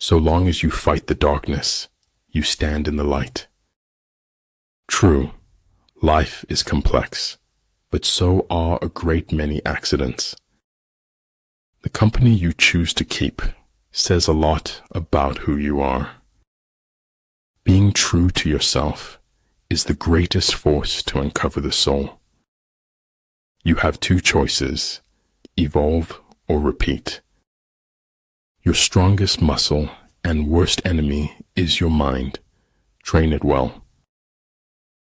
So long as you fight the darkness, you stand in the light. True, life is complex, but so are a great many accidents. The company you choose to keep says a lot about who you are. Being true to yourself is the greatest force to uncover the soul. You have two choices: evolve or repeat. Your strongest muscle and worst enemy is your mind. Train it well.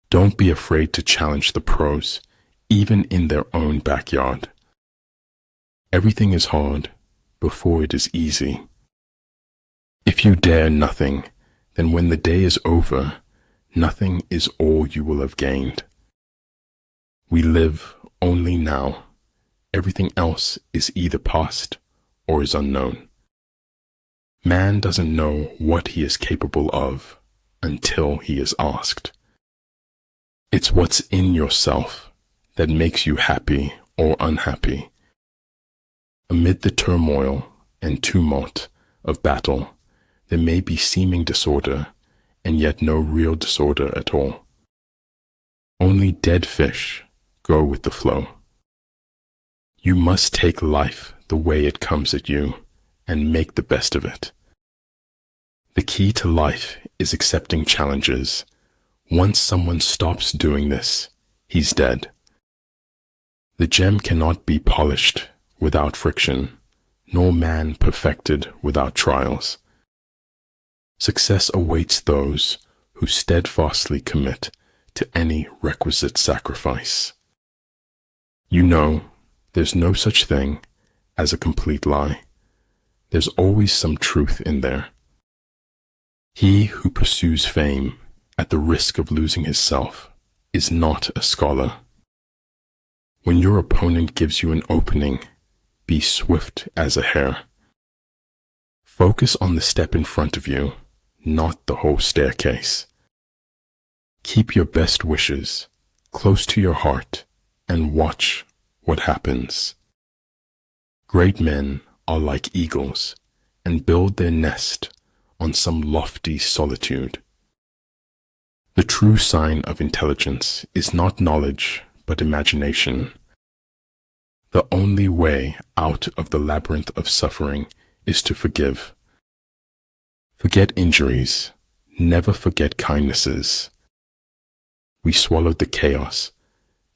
Don't be afraid to challenge the pros, even in their own backyard. Everything is hard before it is easy. If you dare nothing, then when the day is over, nothing is all you will have gained. We live only now. Everything else is either past or is unknown. Man doesn't know what he is capable of until he is asked. It's what's in yourself that makes you happy or unhappy. Amid the turmoil and tumult of battle, there may be seeming disorder, and yet no real disorder at all. Only dead fish go with the flow. You must take life the way it comes at you and make the best of it. The key to life is accepting challenges. Once someone stops doing this, he's dead. The gem cannot be polished without friction, nor man perfected without trials. Success awaits those who steadfastly commit to any requisite sacrifice. You know, there's no such thing as a complete lie. There's always some truth in there. He who pursues fame at the risk of losing his self is not a scholar. When your opponent gives you an opening, be swift as a hare. Focus on the step in front of you, not the whole staircase. Keep your best wishes close to your heart and watch what happens. Great men are like eagles and build their nest on some lofty solitude. The true sign of intelligence is not knowledge, but imagination. The only way out of the labyrinth of suffering is to forgive. Forget injuries, never forget kindnesses. We swallowed the chaos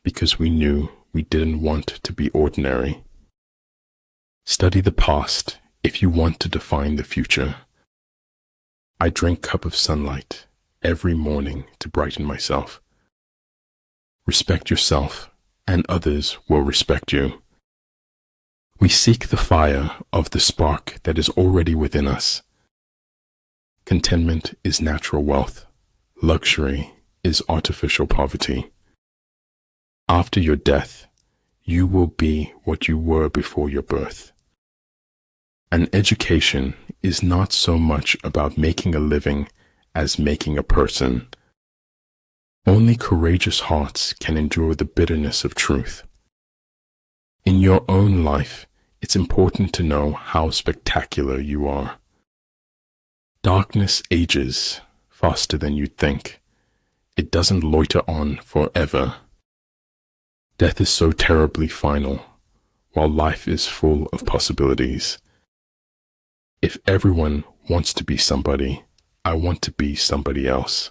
because we knew we didn't want to be ordinary. Study the past if you want to define the future. I drink a cup of sunlight every morning to brighten myself. Respect yourself, and others will respect you. We seek the fire of the spark that is already within us. Contentment is natural wealth. Luxury is artificial poverty. After your death, you will be what you were before your birth. An education is not so much about making a living as making a person. Only courageous hearts can endure the bitterness of truth. In your own life, it's important to know how spectacular you are. Darkness ages faster than you'd think. It doesn't loiter on forever. Death is so terribly final, while life is full of possibilities. If everyone wants to be somebody, I want to be somebody else.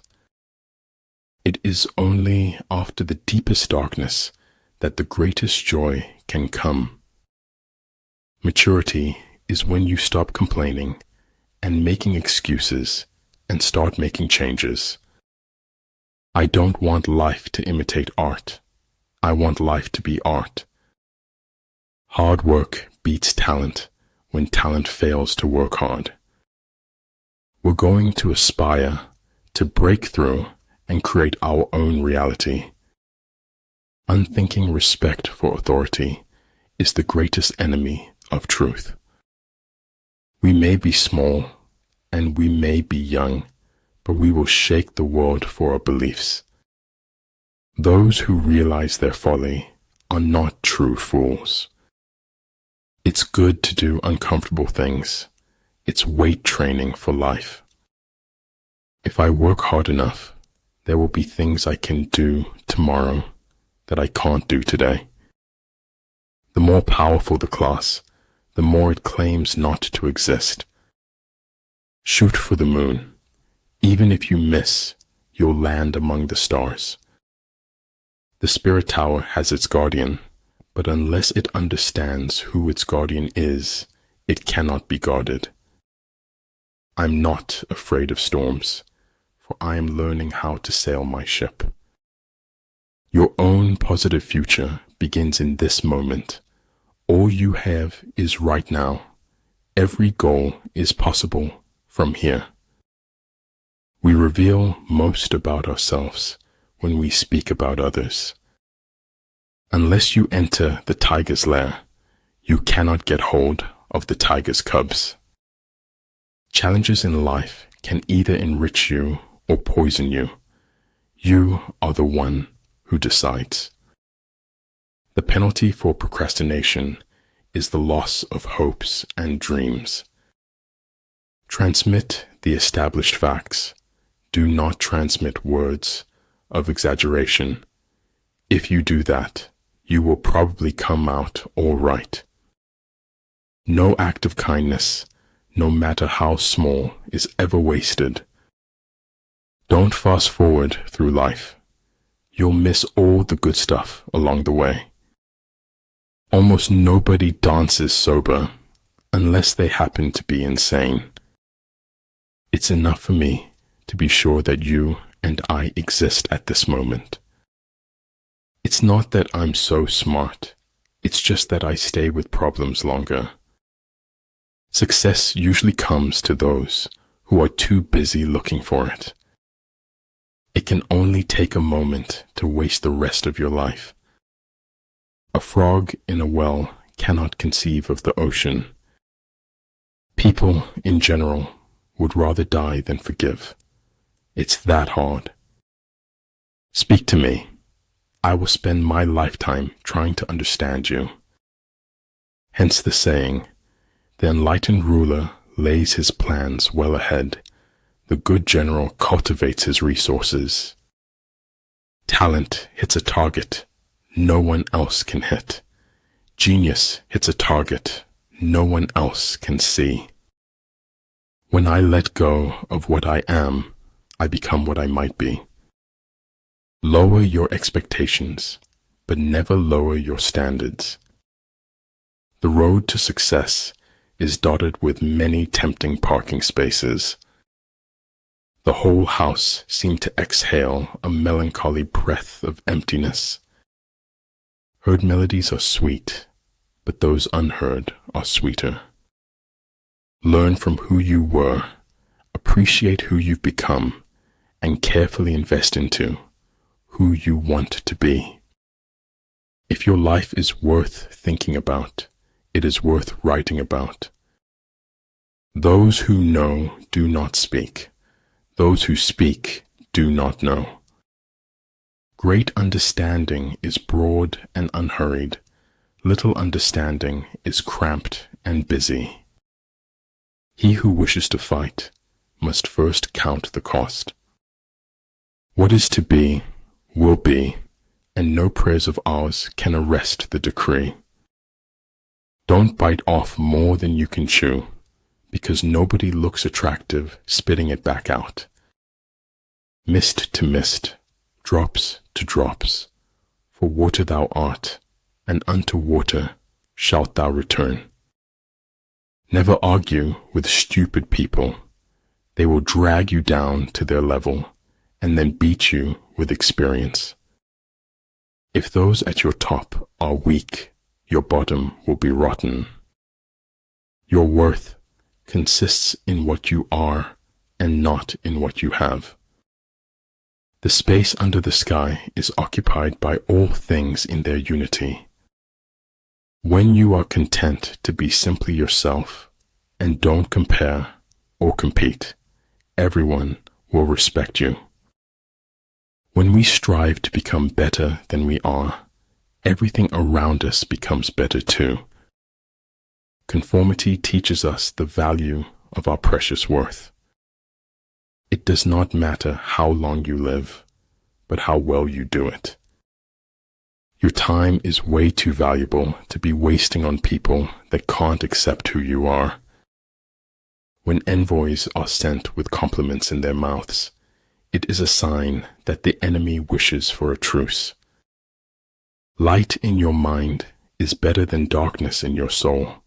It is only after the deepest darkness that the greatest joy can come. Maturity is when you stop complaining and making excuses and start making changes. I don't want life to imitate art. I want life to be art. Hard work beats talent when talent fails to work hard. We're going to aspire to break through and create our own reality. Unthinking respect for authority is the greatest enemy of truth. We may be small and we may be young, but we will shake the world for our beliefs. Those who realize their folly are not true fools. It's good to do uncomfortable things. It's weight training for life. If I work hard enough, there will be things I can do tomorrow that I can't do today. The more powerful the class, the more it claims not to exist. Shoot for the moon. Even if you miss, you'll land among the stars. The spirit tower has its guardian, but unless it understands who its guardian is, it cannot be guarded. I'm not afraid of storms, for I am learning how to sail my ship. Your own positive future begins in this moment. All you have is right now. Every goal is possible from here. We reveal most about ourselves when we speak about others. Unless you enter the tiger's lair, you cannot get hold of the tiger's cubs. Challenges in life can either enrich you or poison you. You are the one who decides. The penalty for procrastination is the loss of hopes and dreams. Transmit the established facts. Do not transmit words of exaggeration. If you do that, you will probably come out all right. No act of kindness, no matter how small, is ever wasted. Don't fast forward through life. You'll miss all the good stuff along the way. Almost nobody dances sober unless they happen to be insane. It's enough for me to be sure that you and I exist at this moment. It's not that I'm so smart, it's just that I stay with problems longer. Success usually comes to those who are too busy looking for it. It can only take a moment to waste the rest of your life. A frog in a well cannot conceive of the ocean. People, in general, would rather die than forgive. It's that hard. Speak to me. I will spend my lifetime trying to understand you. Hence the saying, the enlightened ruler lays his plans well ahead. The good general cultivates his resources. Talent hits a target no one else can hit. Genius hits a target no one else can see. When I let go of what I am, I become what I might be. Lower your expectations, but never lower your standards. The road to success is dotted with many tempting parking spaces. The whole house seemed to exhale a melancholy breath of emptiness. Heard melodies are sweet, but those unheard are sweeter. Learn from who you were, appreciate who you've become, and carefully invest into who you want to be. If your life is worth thinking about, it is worth writing about. Those who know do not speak. Those who speak do not know. Great understanding is broad and unhurried. Little understanding is cramped and busy. He who wishes to fight must first count the cost. What is to be, will be, and no prayers of ours can arrest the decree. Don't bite off more than you can chew, because nobody looks attractive spitting it back out. Mist to mist, drops to drops, for water thou art, and unto water shalt thou return. Never argue with stupid people. They will drag you down to their level and then beat you with experience. If those at your top are weak, your bottom will be rotten. Your worth consists in what you are and not in what you have. The space under the sky is occupied by all things in their unity. When you are content to be simply yourself and don't compare or compete, everyone will respect you. When we strive to become better than we are, everything around us becomes better too. Conformity teaches us the value of our precious worth. It does not matter how long you live, but how well you do it. Your time is way too valuable to be wasting on people that can't accept who you are. When envoys are sent with compliments in their mouths, it is a sign that the enemy wishes for a truce. Light in your mind is better than darkness in your soul.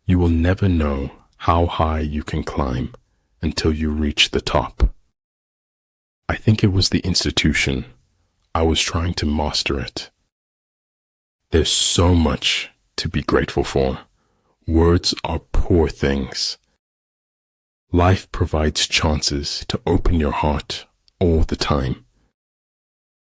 You will never know how high you can climb until you reach the top. I think it was the institution. I was trying to master it. There's so much to be grateful for. Words are poor things. Life provides chances to open your heart all the time.